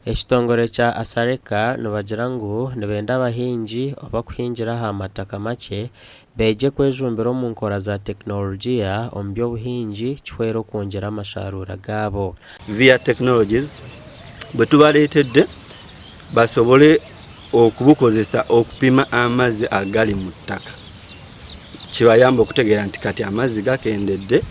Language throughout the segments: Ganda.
ekitongore kya Asareka nibagira ngu nibenda abahingi oba kuhingira aha mataka make beije kwejumbira omu nkora za tekinologiya omu by'obuhingi kiwera okwongera amasharura gaabo via technologies bwe tubaleetedde basobole okubukozesa okupima amazzi agali mu ttaka kibayamba okutegeera nti kati amazzi gakendedde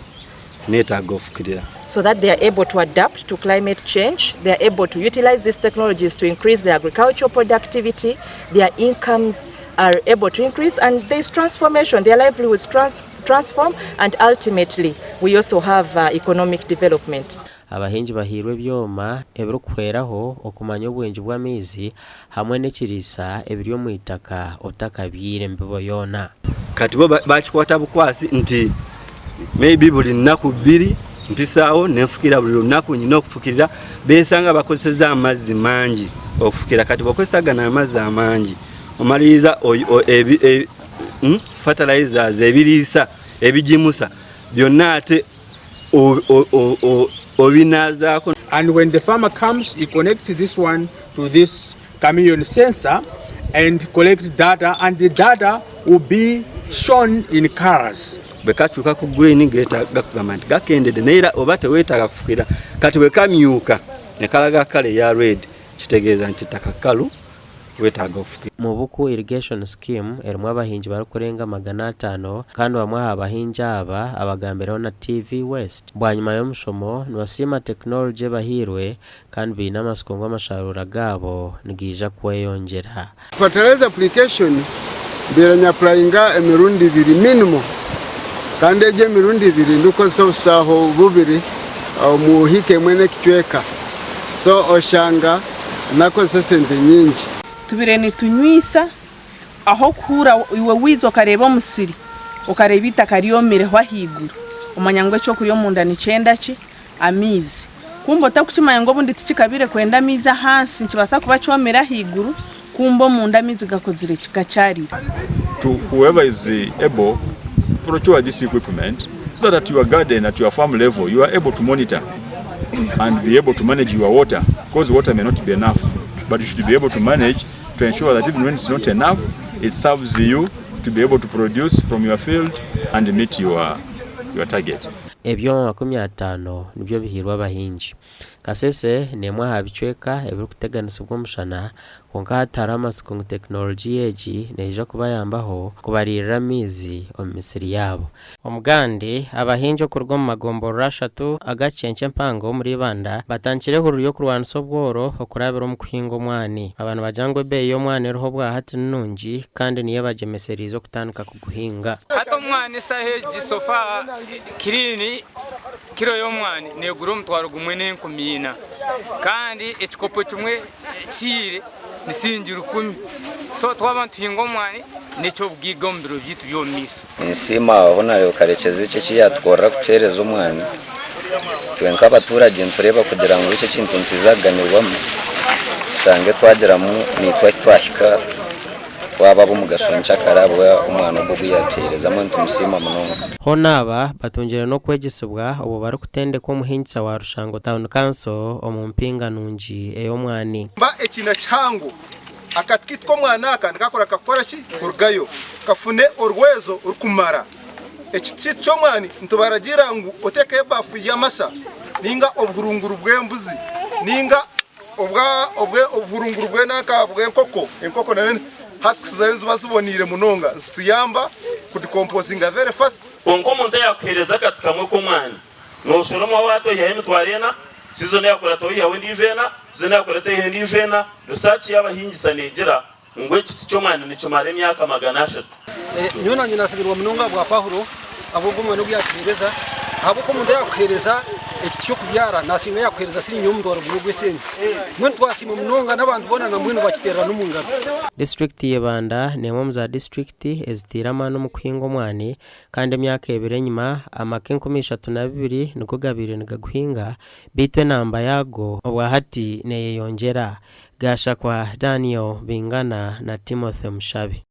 neetaaga ofukirira. So that they are able to adapt to climate change, they are able to utilize these technologies to increase their agricultural productivity, their incomes are able to increase, and there is transformation, their livelihoods transform, and ultimately we also have economic development. Abahingi bahairwe byoma ebirukuhweraho okumanya obwingi bw'amaizi hamwe n'ekirisa ebiri omu itaka otakabire embibo yoona. Kati bo bakikwata bukwasi nti maybe buli nnaku 2 mpisaawo nenfukira buli lunaku nyina okufukirira bensanga bakozeseza amazzi mangi okufukira kati bakozesa gana amazzi amangi omaliriza fertilizers ebiriisa ebijimusa byonna ate obinazaako. And when the farmer comes, he connects this one to this chameleon sensor and collects data, and the data will be shown in colors. Bekachuka ku green geetaaga kugamba nti gakendedde neera oba teweetaaga kufukira kati bwe kamyuka ne kalaga kale ya red kitegeeza nti ttaka kkalu weetaaga ofukira. Mu buku irrigation scheme erimu abahingi barikurenga 500 kandi bamwe abahingi aba abagambiraho na TV West bwanyuma y'omushomo nibasiima tekinologiya bahairwe kandi biine amasiko ngu amasharura gaabo nigiija kweyongyera. Fertilizer application mbeeranya applyinga emirundi 2 minimum kandi egyo emirundi 2 ndukozesa obusaaho 2 mu hika emwe n'ekicweka so oshanga nakozesa sente nyingi. Tubire nitunywisa aho kuhura iwe wizo kareba omusiri okareba itaka lyomereho ahiguru omanya ngo ekyo kuri omunda ni cyenda ki amizi kumbo takuchimanya ngo bundi tikikabire kwenda amizi hansi nkibasa kuba cyomera ahiguru kumbo munda amizi gakozire kikachari. To whoever is able to procure this equipment so that your garden at your farm level you are able to monitor and be able to manage your water, because water may not be enough, but you should be able to manage to ensure that even when it's not enough, it serves you to be able to produce from your field and meet your target. Ebyo 50 nibyo bihirwa abahingi. Kasese nemwe habicweka ebirikuteganisibwa omushana konka hatari amasiko ngu tekinologiya egi neija kubayambaho kubaririra amaizi omu misiri yabo. Omugandi abahingi okuruga omu magomboro 3 agacenke mpango muri Uganda batandikire huriro y'okurwanisa obworo okurabira omu kuhinga omwani. Abantu bagira ngu ebeeyi y'omwani eriho bwa hati nungi kandi niyo bagyemeseriize okutandika kuguhinga. Hata omwani sahe gisofa kirini kiro y'omwani negura omutwaro gumwe n'enkumina kandi ekikopo kimwe kire nisingira 10 so twaba tuhinga omwani necyo bwiga mu biro byitu by'omiso nsima aho nayo karekeze iki kiyatwara kutereza omwani twenka abaturage ntureba kugira ngo icyo kintu ntizaganirwamo sange twageramu nitwa twashika waba bumugasonca karabwa umwana ubwo yatereza mu ntumusima munonga. Honaba batongera no kwegisubwa ubu bari kutendeka omuhingisa wa Rushango Town Council omumpinga nungi ey'omwani. Mba ekina cyango akatkitwa mwana akandi kakora kakora ki kurgayo kafune orwezo urukumara ekiti cyo mwani ntubaragira ngo oteke bafu y'amasa ninga obuhurunguru bw'embuzi ninga obuhurunguru bw'enaka bw'enkoko nayo husks zayo bazibonire munonga zituyamba kudicomposinga very fast. Onko muntu yakwereza katukamwe ko mwana no shoromo wato ya emitwarena season yakora to ya wendi jena season yakora to yendi jena research y'abahingisa negera ngwe kiti cyo mwana nico mare myaka 300. Nyona nyina sabirwa munonga bwa Pahuro abwo mwana byakwereza abo ko muntu yakwereza ekiti cyo kubyara nasinga yakwereza siri nyomdoro bugweseni mwe twasima munonga nabantu bona na mwino bakitera n'umungano. District y'Ebanda nemwe mu za district ezitira amano mu kuhinga omwani kandi emyaka 2 nyuma amake 32 niko gabire nigaguhinga bitwe namba yago obwa hati neyeyongera gasha kwa Daniel Bingana na Timothy Mushabi.